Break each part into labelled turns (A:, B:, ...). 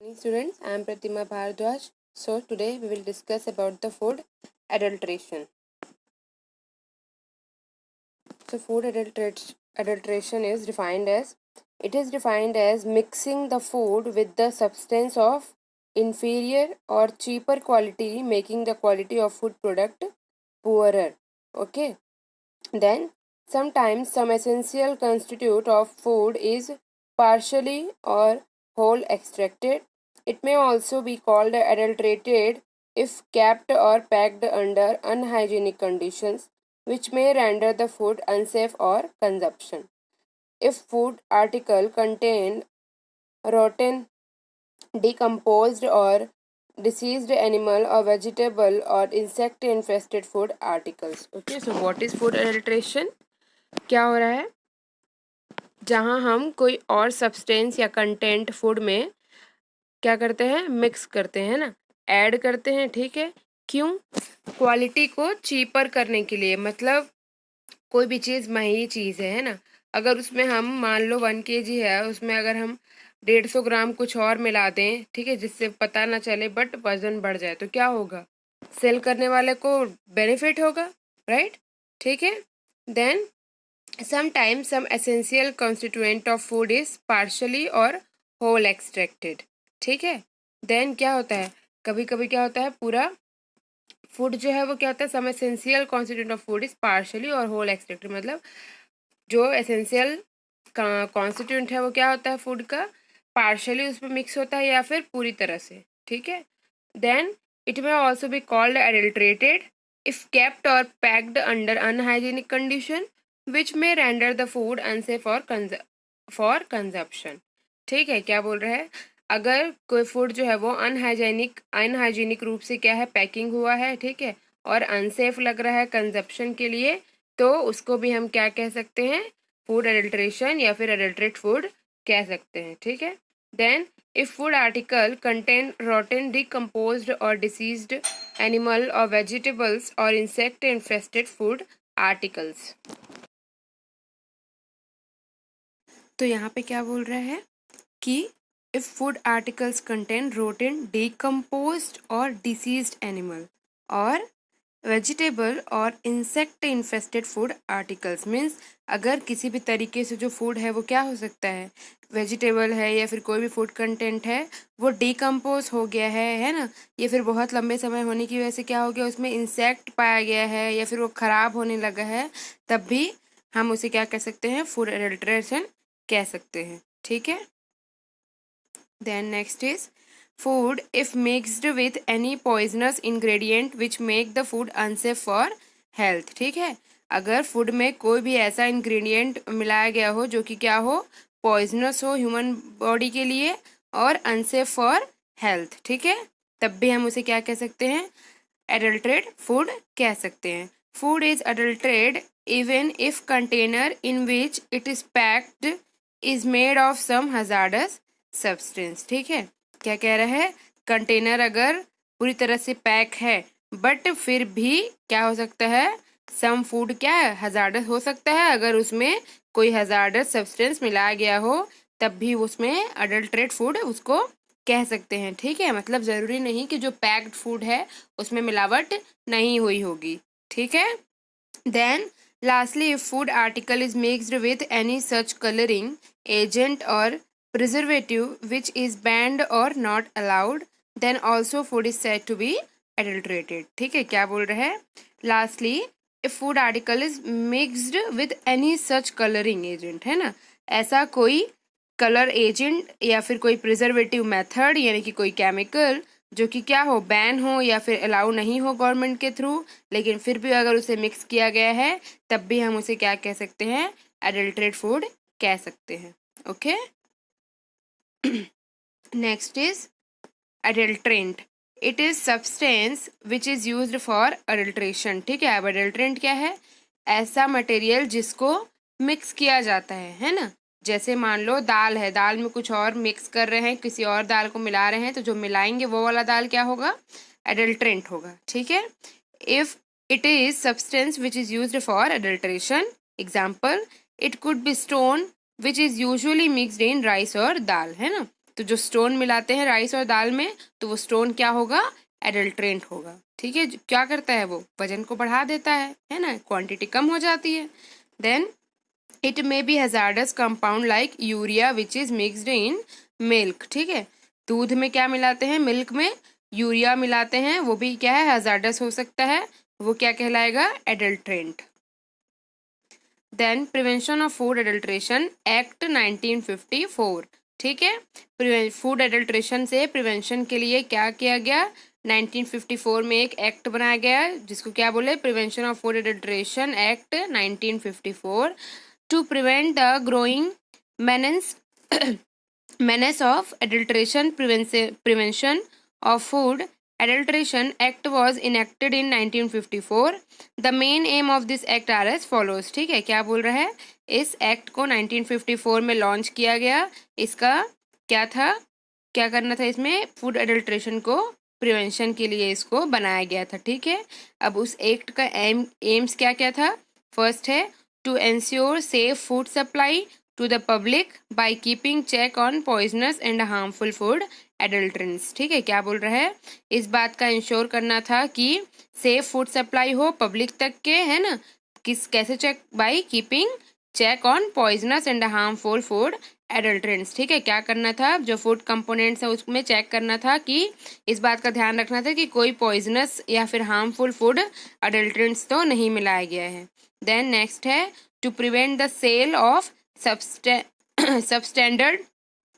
A: Morning students, I am Pratima Bhardwaj. So today we will discuss about the food adulteration. So food adulteration is defined as mixing the food with the substance of inferior or cheaper quality, making the quality of food product poorer. Okay. Then sometimes some essential constituent of food is partially or whole extracted. It may also be called adulterated if kept or packed under unhygienic conditions, which may render the food unsafe for consumption. If food article contain rotten, decomposed or diseased animal or vegetable or insect infested food articles. Okay, so what is food adulteration? क्या हो रहा है, जहाँ हम कोई और substance या content food में क्या करते हैं, मिक्स करते हैं ना, ऐड करते हैं। ठीक है, क्यों? क्वालिटी को चीपर करने के लिए। मतलब कोई भी चीज़ महंगी चीज़ है ना, अगर उसमें हम मान लो 1 kg है, उसमें अगर हम 150 ग्राम कुछ और मिला दें, ठीक है, जिससे पता ना चले बट वजन बढ़ जाए, तो क्या होगा? सेल करने वाले को बेनिफिट होगा, राइट? ठीक है। Then sometimes some essential constituent of food is partially or whole extracted. ठीक है। देन क्या होता है, कभी कभी क्या होता है, पूरा फूड जो है वो क्या होता है, some essential constituent of food is partially or whole extracted. मतलब जो एसेंशियल कॉन्स्टिट्यूएंट है वो क्या होता है फूड का, पार्शली उसमें मिक्स होता है या फिर पूरी तरह से। ठीक है। Then it may also be called adulterated if kept or packed under unhygienic condition which may render the food unsafe for consumption. ठीक है, क्या बोल रहा है, अगर कोई फूड जो है वो अनहाइजीनिक रूप से क्या है, पैकिंग हुआ है, ठीक है, और अनसेफ लग रहा है कंजप्शन के लिए, तो उसको भी हम क्या कह सकते हैं, फूड एडल्ट्रेशन या फिर एडल्ट्रेट फूड कह सकते हैं। ठीक है। Then if food article contain rotten, decomposed or diseased animal or vegetables or insect infested food articles। तो यहाँ पे क्या बोल रहा है कि if food articles contain rotten, decomposed और diseased animal और वेजिटेबल और insect infested food articles, means अगर किसी भी तरीके से जो फूड है वो क्या हो सकता है, वेजिटेबल है या फिर कोई भी फूड कंटेंट है वो डिकम्पोज हो गया है ना, या फिर बहुत लंबे समय होने की वजह से क्या हो गया, उसमें इंसेक्ट पाया गया है या फिर वो ख़राब होने लगा है, तब भी हम उसे क्या कह सकते हैं, फूड एडल्ट्रेशन कह सकते हैं। ठीक है। Then next is food if mixed with any poisonous ingredient which make the food unsafe for health। ठीक है, अगर फूड में कोई भी ऐसा इंग्रेडिएंट मिलाया गया हो जो कि क्या हो, पॉइजनस हो ह्यूमन बॉडी के लिए और अनसेफ फॉर हेल्थ, ठीक है, तब भी हम उसे क्या कह सकते हैं, एडल्ट्रेट फूड कह सकते हैं। Food is adulterate even if container in which it is packed is made of some hazardous substance. ठीक है, क्या कह रहा है, कंटेनर अगर पूरी तरह से पैक है बट फिर भी क्या हो सकता है, सम फूड क्या है, हजार्डस हो सकता है, अगर उसमें कोई हजार्डस सब्सटेंस मिलाया गया हो तब भी उसमें अडल्ट्रेट फूड उसको कह सकते हैं। ठीक है, मतलब ज़रूरी नहीं कि जो पैक्ड फूड है उसमें मिलावट नहीं हुई होगी। ठीक है। Then lastly if food article is mixed with any such colouring agent और preservative which is banned or not allowed, then also food is said to be adulterated। ठीक है, क्या बोल रहा है, lastly if food article is mixed with any such coloring agent, है ना, ऐसा कोई कलर एजेंट या फिर कोई प्रिजर्वेटिव मेथड यानी कि कोई केमिकल जो कि क्या हो, बैन हो या फिर अलाउ नहीं हो गवर्नमेंट के थ्रू, लेकिन फिर भी अगर उसे मिक्स किया गया है तब भी हम उसे क्या कह सकते हैं, एडल्ट्रेट फूड कह सकते हैं। Okay. Next is adulterant. It is substance which is used for adulteration। ठीक है, अब adulterant क्या है, ऐसा मटेरियल जिसको मिक्स किया जाता है ना, जैसे मान लो दाल है, दाल में कुछ और मिक्स कर रहे हैं, किसी और दाल को मिला रहे हैं, तो जो मिलाएंगे वो वाला दाल क्या होगा, एडल्ट्रेंट होगा। ठीक है। If it is substance which is used for adulteration, example it could be stone which is usually mixed in rice और दाल, है ना, तो जो स्टोन मिलाते हैं राइस और दाल में, तो वो स्टोन क्या होगा, एडल्ट्रेंट होगा। ठीक है, क्या करता है वो, वजन को बढ़ा देता है ना, क्वांटिटी कम हो जाती है। Then it may be hazardous compound like urea which is mixed in milk. ठीक है, दूध में क्या मिलाते हैं, मिल्क में यूरिया मिलाते हैं, वो भी क्या है, हैजार्डस हो सकता है, वो क्या कहलाएगा, adulterant. Then prevention of food adulteration act 1954। ठीक है, फूड एडल्ट्रेशन से प्रिवेंशन के लिए क्या किया गया, 1954 में एक एक्ट बनाया गया जिसको क्या बोले, prevention of food adulteration act 1954 to prevent the growing menace menace of adulteration. Prevention of food adulteration act was enacted in 1954. The main aim of this act are as follows। ठीक है, क्या बोल रहा है, इस एक्ट को 1954 में launch किया गया। इसका क्या था, क्या करना था, इसमें फूड एडल्ट्रेशन को प्रिवेंशन के लिए इसको बनाया गया था। ठीक है, अब उस एक्ट का एम्स क्या क्या था, फर्स्ट है to ensure safe food supply to the public by keeping check on poisonous and harmful food adulterants। ठीक है, क्या बोल रहा है, इस बात का इंश्योर करना था कि सेफ फूड सप्लाई हो पब्लिक तक के, है ना, कैसे check, by keeping check on poisonous and harmful food adulterants. ठीक है, क्या करना था, जो फूड कंपोनेंट्स है उसमें चेक करना था कि इस बात का ध्यान रखना था कि कोई पॉइजनस या फिर हार्मफुल फूड एडल्ट्रेंट्स तो नहीं मिलाया गया है। देन नेक्स्ट है to prevent the sale of substandard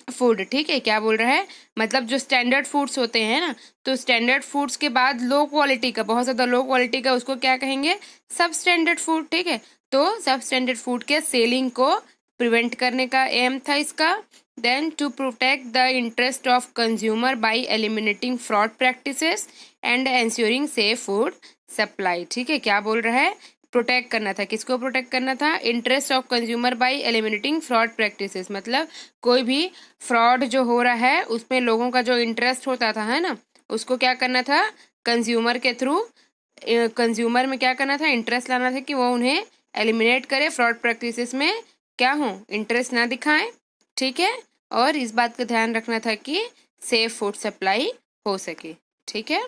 A: food. ठीक है, क्या बोल रहा है, मतलब जो स्टैंडर्ड फूड्स होते हैं ना, तो स्टैंडर्ड फूड्स के बाद लो क्वालिटी का, बहुत ज़्यादा लो क्वालिटी का, उसको क्या कहेंगे, सब स्टैंडर्ड फूड। ठीक है, तो सब स्टैंडर्ड फूड के सेलिंग को प्रिवेंट करने का एम था इसका। Then to protect the interest of consumer by eliminating fraud practices and ensuring safe food supply. ठीक है, क्या बोल रहा है, प्रोटेक्ट करना था, किसको प्रोटेक्ट करना था, interest of consumer by eliminating fraud practices, मतलब कोई भी फ्रॉड जो हो रहा है उसमें लोगों का जो इंटरेस्ट होता था, है ना, उसको क्या करना था, कंज्यूमर के थ्रू, कंज्यूमर में क्या करना था, इंटरेस्ट लाना था कि वो उन्हें एलिमिनेट करे, फ्रॉड प्रैक्टिसेस में क्या हो, इंटरेस्ट ना दिखाएं। ठीक है, और इस बात का ध्यान रखना था कि सेफ फूड सप्लाई हो सके। ठीक है,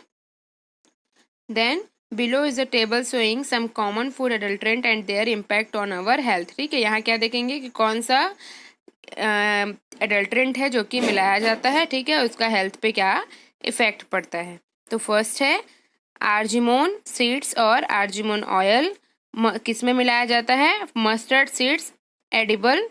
A: then Below is a table showing some common food adulterant and their impact on our health। ठीक है, यहाँ क्या देखेंगे कि कौन सा एडल्ट्रेंट है जो कि मिलाया जाता है, ठीक है, उसका हेल्थ पे क्या इफेक्ट पड़ता है। तो फर्स्ट है आर्जिमोन सीड्स और आर्जिमोन ऑयल, किस में मिलाया जाता है, mustard seeds, edible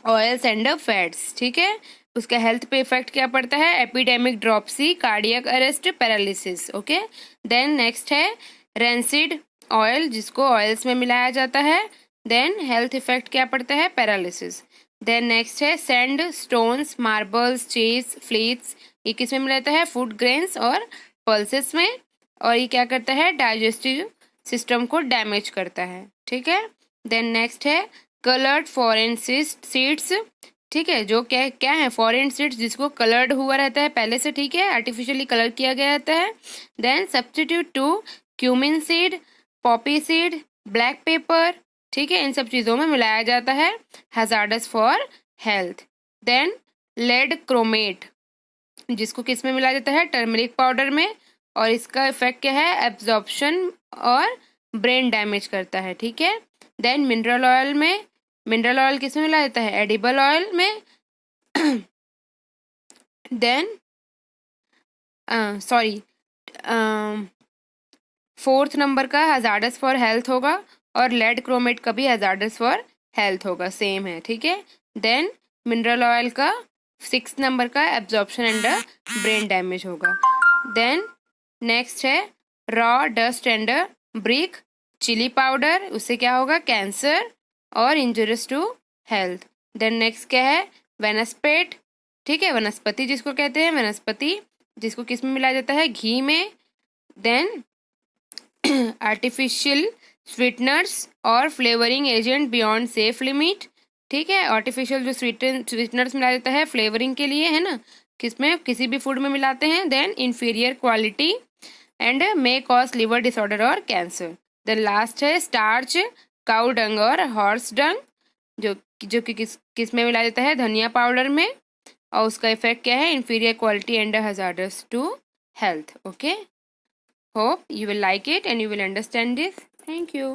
A: oils and fats. ठीक है, उसका हेल्थ पे इफेक्ट क्या पड़ता है, epidemic dropsy, cardiac arrest, paralysis. Okay, then next है रेंसिड ऑयल, जिसको ऑयल्स में मिलाया जाता है, देन हेल्थ इफेक्ट क्या पड़ता है, पैरालिसिस। देन नेक्स्ट है सैंड स्टोन्स, मार्बल्स, चीज, फ्लीट्स, ये किस में मिलाता है, फूड ग्रेन्स और पल्सेस में, और ये क्या करता है, डाइजेस्टिव सिस्टम को डैमेज करता है। ठीक है, देन नेक्स्ट है कलर्ड फॉरेन सीड्स। ठीक है, जो क्या क्या है, फॉरेन सीड्स जिसको कलर्ड हुआ रहता है पहले से, ठीक है, आर्टिफिशियली कलर किया गया रहता है। Then substitute to cumin seed, poppy seed, black pepper. ठीक है, इन सब चीज़ों में मिलाया जाता है, hazardous for health. Then lead chromate, जिसको किस में मिलाया जाता है, टर्मरिक पाउडर में, और इसका इफेक्ट क्या है, एब्जॉर्प्शन और ब्रेन डैमेज करता है। ठीक है, देन मिनरल ऑयल में, मिनरल ऑयल किस में मिलाया जाता है, एडिबल ऑयल में। देन सॉरी, फोर्थ नंबर का हैजार्डस फॉर हेल्थ होगा, और लेड क्रोमेट का भी हैजार्डस फॉर हेल्थ होगा, सेम है। ठीक है, देन मिनरल ऑयल का 6 नंबर का एब्जॉर्प्शन एंड ब्रेन डैमेज होगा। देन नेक्स्ट है raw dust and brick, chilli powder, उससे क्या होगा, कैंसर और injurious to health. Then next क्या है, वनस्पेट। ठीक है, वनस्पति जिसको कहते हैं, वनस्पति जिसको किस में मिलाया जाता है, घी में। देन आर्टिफिशियल स्वीटनर्स और flavouring agent beyond safe limit. ठीक है, आर्टिफिशियल जो स्वीटनर्स मिलाया जाता है फ्लेवरिंग के लिए, है ना, किसमें, किसी भी फूड में मिलाते हैं। Then inferior quality and may cause liver disorder और कैंसर। देन लास्ट है स्टार्च, काउ डंग और हॉर्स डंग, जो कि किस में मिलाया जाता है, धनिया पाउडर में, और उसका इफेक्ट क्या है, inferior quality and hazardous to health. Okay, hope you will like it and you will understand this. Thank you.